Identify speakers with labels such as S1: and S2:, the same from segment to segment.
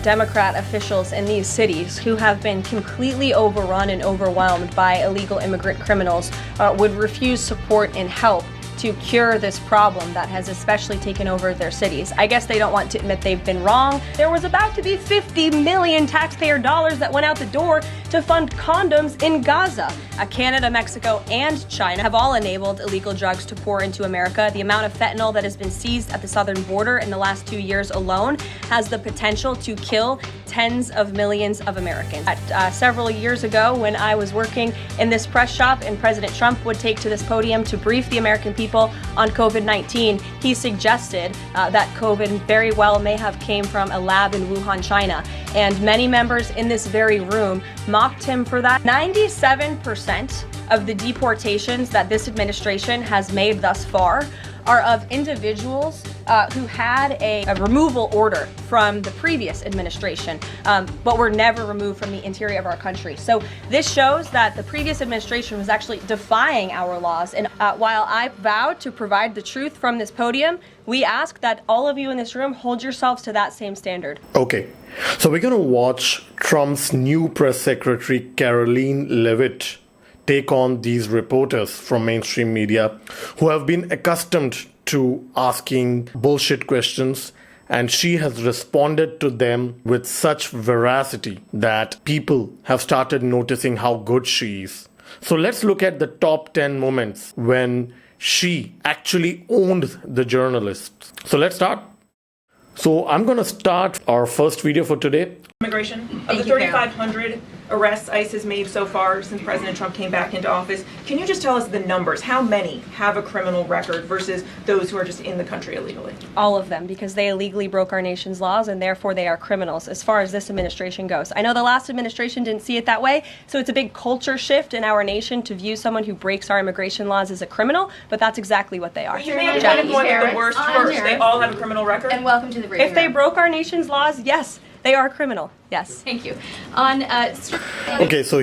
S1: Democrat officials in these cities who have been completely overrun and overwhelmed by illegal immigrant criminals would refuse support and help to cure this problem that has especially taken over their cities. I guess they don't want to admit they've been wrong. There was about to be 50 million taxpayer dollars that went out the door to fund condoms in Gaza. Canada, Mexico, and China have all enabled illegal drugs to pour into America. The amount of fentanyl that has been seized at the southern border in the last 2 years alone has the potential to kill tens of millions of Americans. Several years ago, when I was working in this press shop and President Trump would take to this podium to brief the American people on COVID-19, he suggested that COVID very well may have came from a lab in Wuhan, China. And many members in this very room mocked him for that. 97% of the deportations that this administration has made thus far are of individuals who had a removal order from the previous administration, but were never removed from the interior of our country. So this shows that the previous administration was actually defying our laws. And while I vowed to provide the truth from this podium, we ask that all of you in this room hold yourselves to that same standard.
S2: Okay, so we're going to watch Trump's new press secretary, Karoline Leavitt, take on these reporters from mainstream media who have been accustomed to asking bullshit questions, and she has responded to them with such veracity that people have started noticing how good she is. So let's look at the top 10 moments when she actually owned the journalists. So let's start. So I'm going to start our first video for today.
S3: Immigration. Of the 3,500 arrests ICE has made so far since President Trump came back into office, can you just tell us the numbers? How many have a criminal record versus those who are just in the country illegally?
S1: All of them, because they illegally broke our nation's laws and therefore they are criminals as far as this administration goes. I know the last administration didn't see it that way, so it's a big culture shift in our nation to view someone who breaks our immigration laws as a criminal, but that's exactly what they are.
S3: You made a point of the worst first. They all have a criminal record?
S4: And welcome to the briefing
S1: If they
S4: room.
S1: broke our nation's laws, yes, they are criminal. Yes.
S4: Thank you. On
S2: Okay, so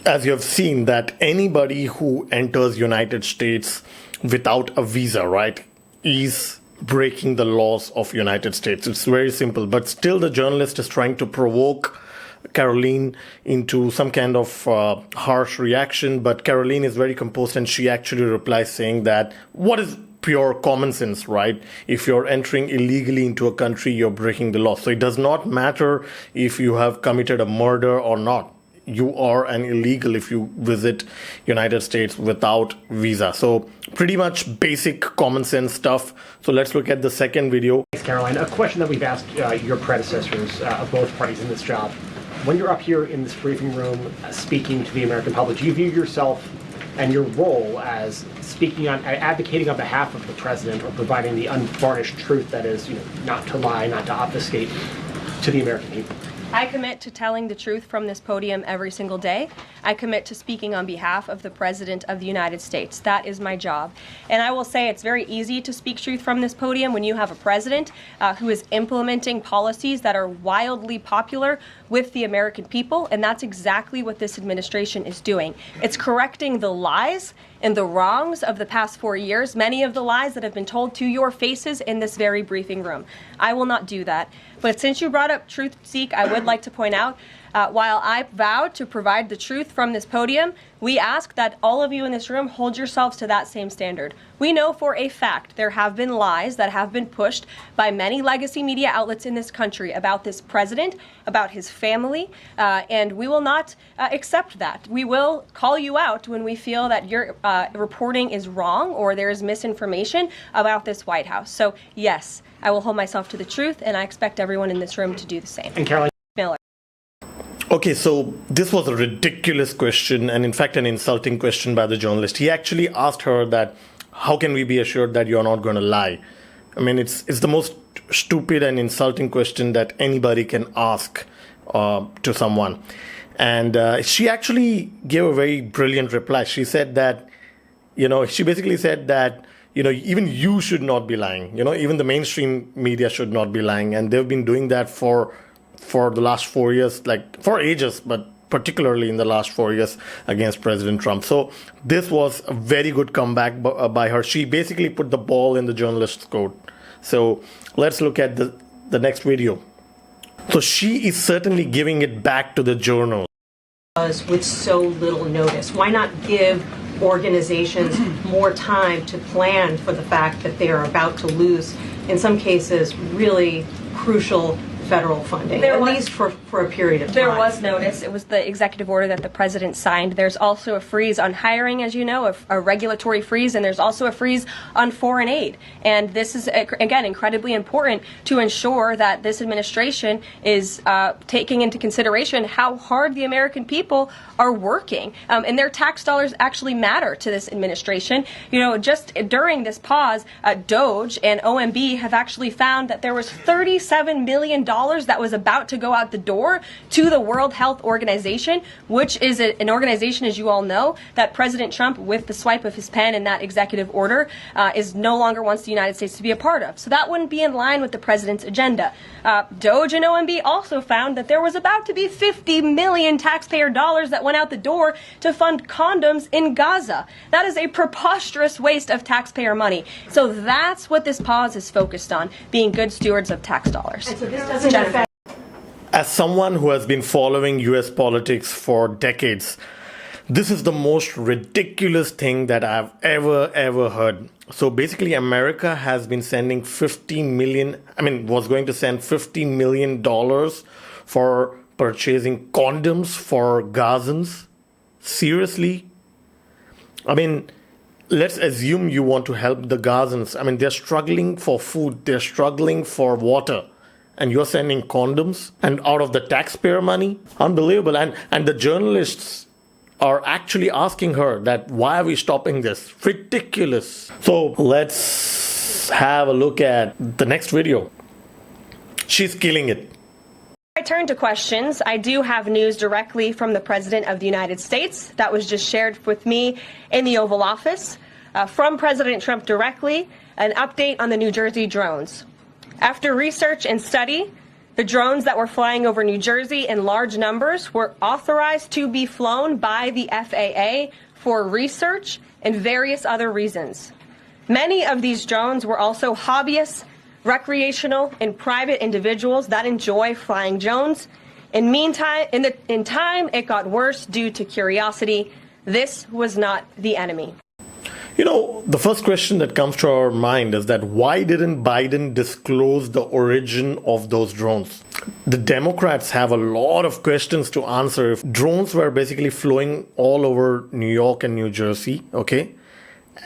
S2: as you have seen that anybody who enters United States without a visa, right, is breaking the laws of United States. It's very simple, but still the journalist is trying to provoke Karoline into some kind of harsh reaction, but Karoline is very composed and she actually replies saying that what is pure common sense, right? If you're entering illegally into a country, you're breaking the law. So it does not matter if you have committed a murder or not. You are an illegal if you visit United States without visa. So pretty much basic common sense stuff. So let's look at the second video.
S5: Thanks, Caroline. A question that we've asked your predecessors of both parties in this job. When you're up here in this briefing room speaking to the American public, do you view yourself and your role as speaking on, advocating on behalf of the president or providing the unvarnished truth that is, not to lie, not to obfuscate to the American people?
S1: I commit to telling the truth from this podium every single day. I commit to speaking on behalf of the President of the United States. That is my job. And I will say it's very easy to speak truth from this podium when you have a president who is implementing policies that are wildly popular with the American people, and that's exactly what this administration is doing. It's correcting the lies and the wrongs of the past 4 years, many of the lies that have been told to your faces in this very briefing room. I will not do that. But since you brought up Truth Seek, I would like to point out, while I vowed to provide the truth from this podium, we ask that all of you in this room hold yourselves to that same standard. We know for a fact there have been lies that have been pushed by many legacy media outlets in this country about this president, about his family, and we will not accept that. We will call you out when we feel that your reporting is wrong or there is misinformation about this White House. So yes, I will hold myself to the truth, and I expect everyone in this room to do the same.
S5: And Caroline.
S1: Miller.
S2: Okay, so this was a ridiculous question and in fact an insulting question by the journalist. He actually asked her that, how can we be assured that you're not going to lie? I mean, it's the most stupid and insulting question that anybody can ask to someone. And she actually gave a very brilliant reply. She said that, she basically said that, even you should not be lying. Even the mainstream media should not be lying. And they've been doing that for the last 4 years, like for ages, but particularly in the last 4 years against President Trump. So this was a very good comeback by her. She basically put the ball in the journalist's court. So let's look at the next video. So she is certainly giving it back to the journal.
S4: With so little notice? Why not give organizations more time to plan for the fact that they are about to lose, in some cases, really crucial federal funding, at least for a period of time?
S1: There was notice. It was the executive order that the president signed. There's also a freeze on hiring, as you know, a regulatory freeze, and there's also a freeze on foreign aid. And this is, again, incredibly important to ensure that this administration is taking into consideration how hard the American people are working. And their tax dollars actually matter to this administration. You know, just during this pause, DOGE and OMB have actually found that there was $37 million that was about to go out the door to the World Health Organization, which is an organization, as you all know, that President Trump, with the swipe of his pen in that executive order, is no longer wants the United States to be a part of. So that wouldn't be in line with the president's agenda. DOGE and OMB also found that there was about to be 50 million taxpayer dollars that went out the door to fund condoms in Gaza. That is a preposterous waste of taxpayer money. So that's what this pause is focused on, being good stewards of tax dollars.
S4: And so this doesn't affect.
S2: As someone who has been following US politics for decades, this is the most ridiculous thing that I've ever heard. So basically, America has been sending was going to send $50 million for purchasing condoms for Gazans. Seriously? I mean, let's assume you want to help the Gazans. I mean, they're struggling for food, they're struggling for water, and you're sending condoms and out of the taxpayer money? Unbelievable. And the journalists are actually asking her that, why are we stopping this? Ridiculous. So let's have a look at the next video. She's killing it.
S1: I turn to questions. I do have news directly from the President of the United States that was just shared with me in the Oval Office. From President Trump directly, an update on the New Jersey drones. After research and study, the drones that were flying over New Jersey in large numbers were authorized to be flown by the FAA for research and various other reasons. Many of these drones were also hobbyists, recreational, and private individuals that enjoy flying drones. In time, it got worse due to curiosity. This was not the enemy.
S2: You know, the first question that comes to our mind is that why didn't Biden disclose the origin of those drones? The Democrats have a lot of questions to answer. If drones were basically flowing all over New York and New Jersey, okay,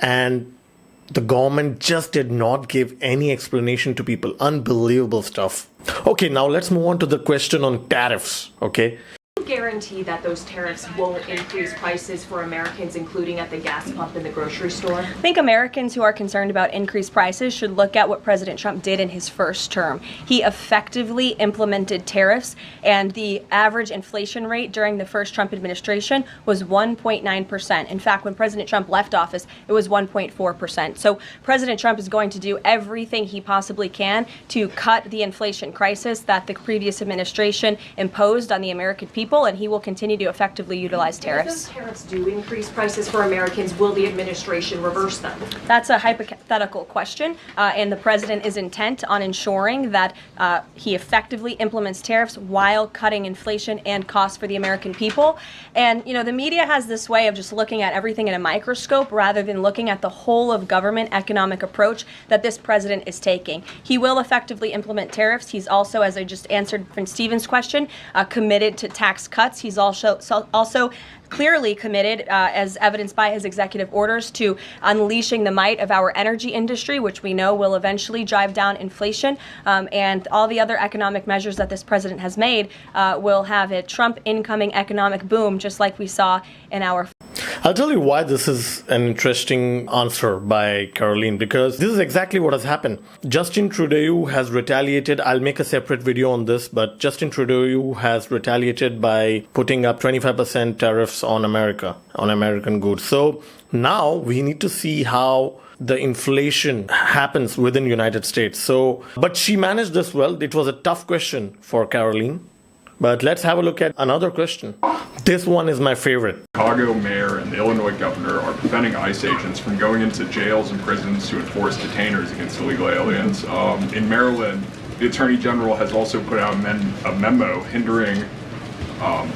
S2: and the government just did not give any explanation to people. Unbelievable stuff. Okay, now let's move on to the question on tariffs, okay?
S6: Guarantee that those tariffs won't increase prices for Americans, including at the gas pump and the grocery store?
S1: I think Americans who are concerned about increased prices should look at what President Trump did in his first term. He effectively implemented tariffs, and the average inflation rate during the first Trump administration was 1.9%. In fact, when President Trump left office, it was 1.4%. So President Trump is going to do everything he possibly can to cut the inflation crisis that the previous administration imposed on the American people, and he will continue to effectively utilize tariffs.
S6: If those tariffs do increase prices for Americans, will the administration reverse them?
S1: That's a hypothetical question, and the president is intent on ensuring that he effectively implements tariffs while cutting inflation and costs for the American people. And, you know, the media has this way of just looking at everything in a microscope rather than looking at the whole of government economic approach that this president is taking. He will effectively implement tariffs. He's also, as I just answered from Stephen's question, committed to tax cuts. He's also clearly committed, as evidenced by his executive orders, to unleashing the might of our energy industry, which we know will eventually drive down inflation. And all the other economic measures that this president has made will have a Trump incoming economic boom, just like we saw in our.
S2: I'll tell you why this is an interesting answer by Karoline, because this is exactly what has happened. Justin Trudeau has retaliated. I'll make a separate video on this, but Justin Trudeau has retaliated by putting up 25% tariffs on America, on American goods. So now we need to see how the inflation happens within the United States. So, but she managed this well. It was a tough question for Karoline. But let's have a look at another question. This one is my favorite.
S7: Chicago mayor and the Illinois governor are preventing ICE agents from going into jails and prisons to enforce detainers against illegal aliens. In Maryland, The Attorney General has also put out a memo hindering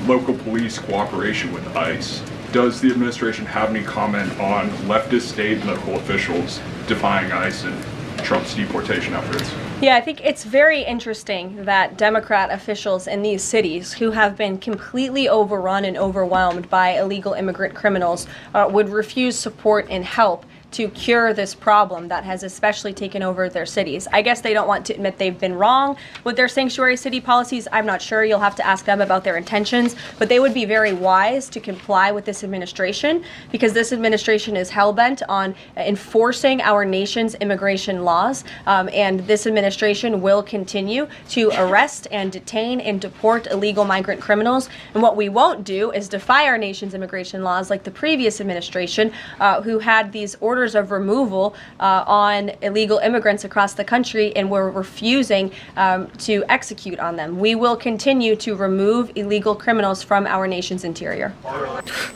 S7: local police cooperation with ICE. Does the administration have any comment on leftist state and local officials defying ICE and Trump's deportation efforts?
S1: Yeah, I think it's very interesting that Democrat officials in these cities who have been completely overrun and overwhelmed by illegal immigrant criminals would refuse support and help to cure this problem that has especially taken over their cities. I guess they don't want to admit they've been wrong with their sanctuary city policies. I'm not sure. You'll have to ask them about their intentions, but they would be very wise to comply with this administration because this administration is hell-bent on enforcing our nation's immigration laws, and this administration will continue to arrest and detain and deport illegal migrant criminals. And what we won't do is defy our nation's immigration laws like the previous administration, who had these orders of removal on illegal immigrants across the country and were refusing to execute on them. We will continue to remove illegal criminals from our nation's interior.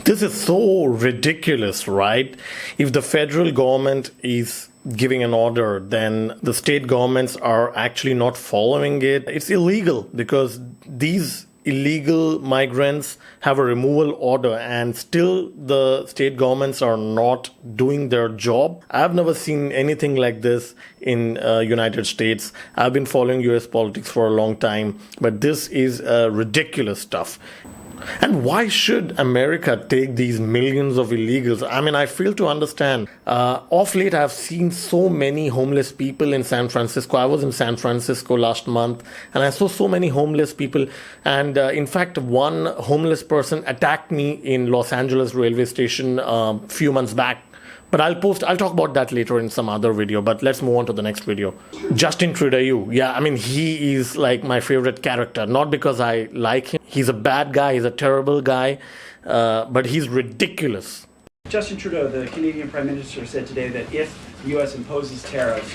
S2: This is so ridiculous, right? If the federal government is giving an order, then the state governments are actually not following it. It's illegal because these illegal migrants have a removal order and still the state governments are not doing their job. I've never seen anything like this in United States. I've been following US politics for a long time, but this is ridiculous stuff. And why should America take these millions of illegals? I mean, I fail to understand. Of late, I've seen so many homeless people in San Francisco. I was in San Francisco last month, and I saw so many homeless people. And in fact, one homeless person attacked me in Los Angeles railway station a few months back. But I'll talk about that later in some other video, but let's move on to the next video. Justin Trudeau, yeah, I mean, he is like my favorite character, not because I like him. He's a bad guy, he's a terrible guy, but he's ridiculous.
S8: Justin Trudeau, the Canadian Prime Minister, said today that if the U.S. imposes tariffs,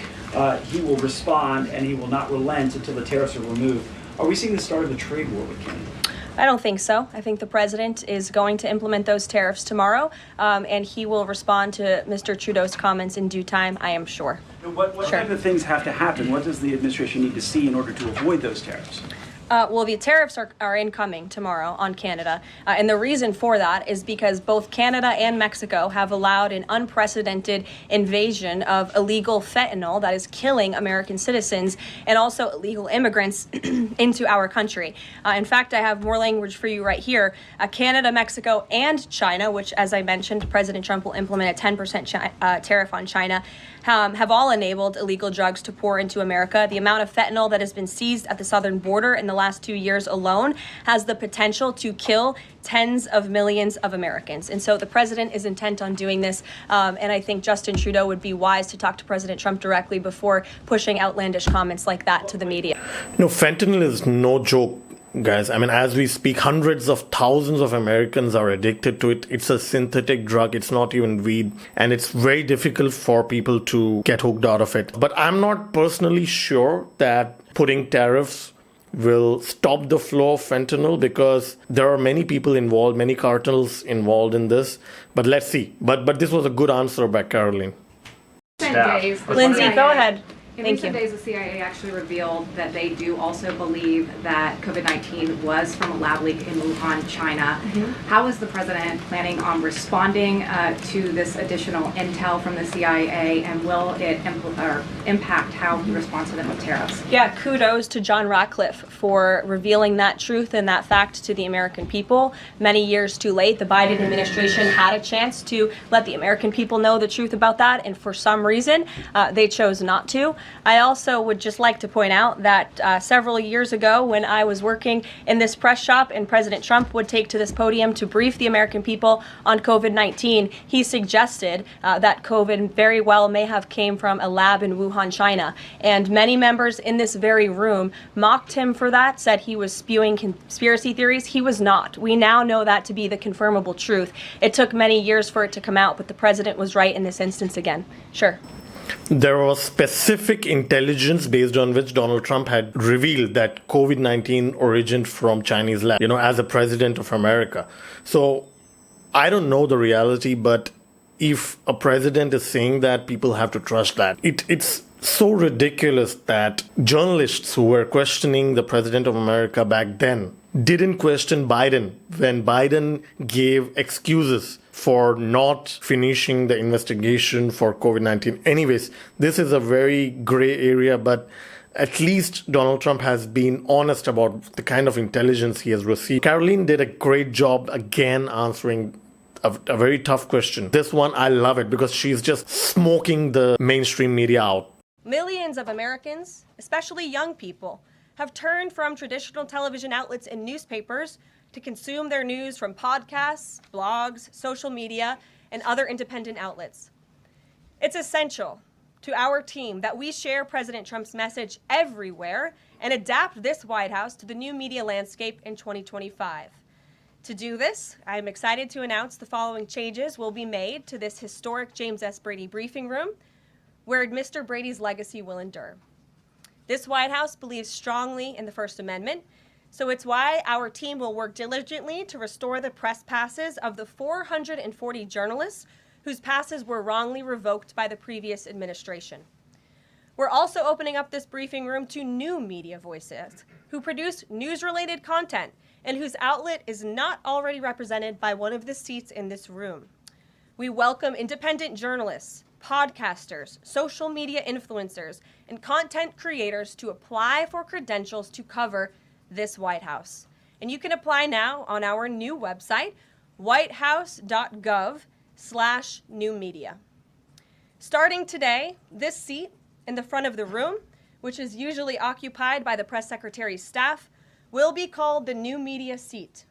S8: he will respond and he will not relent until the tariffs are removed. Are we seeing the start of a trade war with Canada?
S1: I don't think so. I think the president is going to implement those tariffs tomorrow, and he will respond to Mr. Trudeau's comments in due time, I am sure.
S8: What type of things have to happen? What does the administration need to see in order to avoid those tariffs?
S1: Well, the tariffs are incoming tomorrow on Canada. And the reason for that is because both Canada and Mexico have allowed an unprecedented invasion of illegal fentanyl that is killing American citizens and also illegal immigrants into our country. In fact, I have more language for you right here. Canada, Mexico, and China, which, as I mentioned, President Trump will implement a 10% tariff on China, have all enabled illegal drugs to pour into America. The amount of fentanyl that has been seized at the southern border in the last 2 years alone has the potential to kill tens of millions of Americans. And so the president is intent on doing this. And I think Justin Trudeau would be wise to talk to President Trump directly before pushing outlandish comments like that to the media.
S2: No, fentanyl is no joke, guys. I mean, as we speak, hundreds of thousands of Americans are addicted to it. It's a synthetic drug. It's not even weed. And it's very difficult for people to get hooked out of it. But I'm not personally sure that putting tariffs will stop the flow of fentanyl because there are many people involved, many cartels involved in this. But let's see. But this was a good answer by Karoline.
S1: Lindsay, go ahead.
S9: In
S1: Thank
S9: recent
S1: you.
S9: days, the CIA actually revealed that they do also believe that COVID-19 was from a lab leak in Wuhan, China. How is the president planning on responding to this additional intel from the CIA, and will it impact how he responds to them with tariffs?
S1: Yeah, kudos to John Ratcliffe for revealing that truth and that fact to the American people. Many years too late, the Biden administration had a chance to let the American people know the truth about that, and for some reason, they chose not to. I also would just like to point out that several years ago, when I was working in this press shop and President Trump would take to this podium to brief the American people on COVID-19, he suggested that COVID very well may have came from a lab in Wuhan, China. And many members in this very room mocked him for that, said he was spewing conspiracy theories. He was not. We now know that to be the confirmable truth. It took many years for it to come out, but the president was right in this instance again. Sure.
S2: There was specific intelligence based on which Donald Trump had revealed that COVID-19 originated from Chinese lab, as a president of America. So I don't know the reality, but if a president is saying that, people have to trust that. It's so ridiculous that journalists who were questioning the President of America back then didn't question Biden when Biden gave excuses for not finishing the investigation for COVID-19. Anyways, this is a very gray area, but at least Donald Trump has been honest about the kind of intelligence he has received. Karoline did a great job again answering a very tough question. This one, I love it because she's just smoking the mainstream media out.
S1: Millions of Americans, especially young people, have turned from traditional television outlets and newspapers to consume their news from podcasts, blogs, social media, and other independent outlets. It's essential to our team that we share President Trump's message everywhere and adapt this White House to the new media landscape in 2025. To do this, I'm excited to announce the following changes will be made to this historic James S. Brady briefing room, where Mr. Brady's legacy will endure. This White House believes strongly in the First Amendment, so it's why our team will work diligently to restore the press passes of the 440 journalists whose passes were wrongly revoked by the previous administration. We're also opening up this briefing room to new media voices who produce news-related content and whose outlet is not already represented by one of the seats in this room. We welcome independent journalists, podcasters, social media influencers, and content creators to apply for credentials to cover this White House. And you can apply now on our new website, whitehouse.gov/new media. Starting today, this seat in the front of the room, which is usually occupied by the press secretary's staff, will be called the new media seat.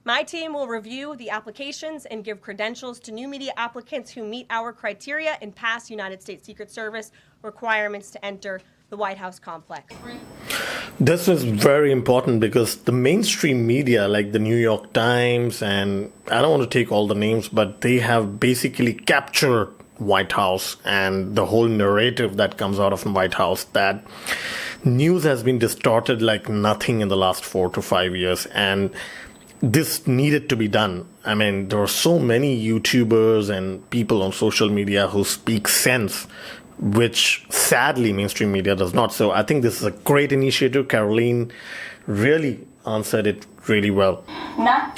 S1: My team will review the applications and give credentials to new media applicants who meet our criteria and pass United States Secret Service requirements to enter the White House complex.
S2: This is very important because the mainstream media, like the New York Times, and I don't want to take all the names, but they have basically captured White House and the whole narrative that comes out of the White House, that news has been distorted like nothing in the last 4 to 5 years. And this needed to be done. I mean, there are so many YouTubers and people on social media who speak sense, which sadly mainstream media does not. So I think this is a great initiative. Karoline really answered it really well.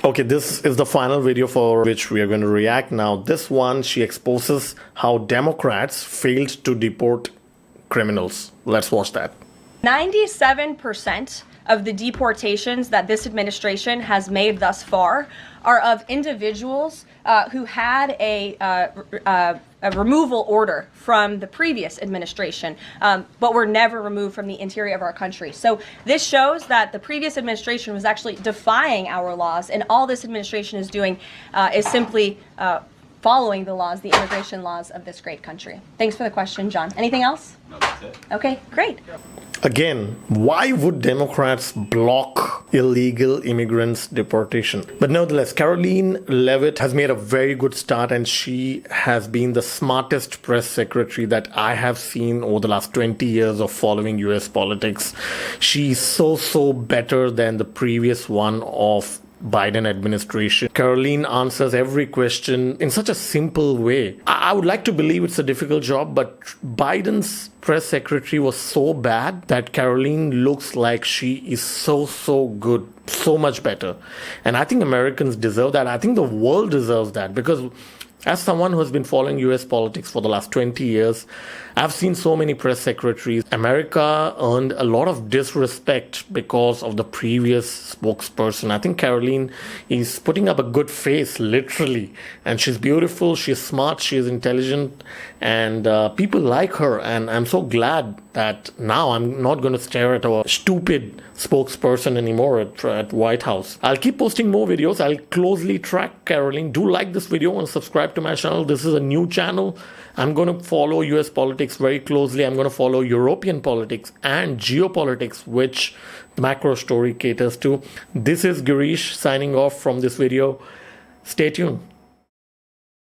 S2: Okay, this is the final video for which we are going to react now. This one, she exposes how Democrats failed to deport criminals. Let's watch that.
S1: 97% of the deportations that this administration has made thus far are of individuals who had a removal order from the previous administration, but were never removed from the interior of our country. So this shows that the previous administration was actually defying our laws, and all this administration is doing is simply following the laws, the immigration laws of this great country. Thanks for the question, John. Anything else?
S10: No, that's it.
S1: Okay, great.
S2: Again, why would Democrats block illegal immigrants' deportation? But nevertheless, Karoline Leavitt has made a very good start, and she has been the smartest press secretary that I have seen over the last 20 years of following US politics. She's so better than the previous one of Biden administration. Karoline answers every question in such a simple way. I would like to believe it's a difficult job, but Biden's press secretary was so bad that Karoline looks like she is so good, so much better. And I think Americans deserve that. I think the world deserves that, because as someone who has been following US politics for the last 20 years, I've seen so many press secretaries. America earned a lot of disrespect because of the previous spokesperson. I think Karoline is putting up a good face, literally. And she's beautiful, she's smart, she's intelligent, and people like her. And I'm so glad that now I'm not going to stare at a stupid spokesperson anymore at White House. I'll keep posting more videos. I'll closely track Karoline. Do like this video and subscribe to my channel. This is a new channel. I'm going to follow US politics very closely. I'm going to follow European politics and geopolitics, which the macro story caters to. This is Girish signing off from this video. Stay tuned.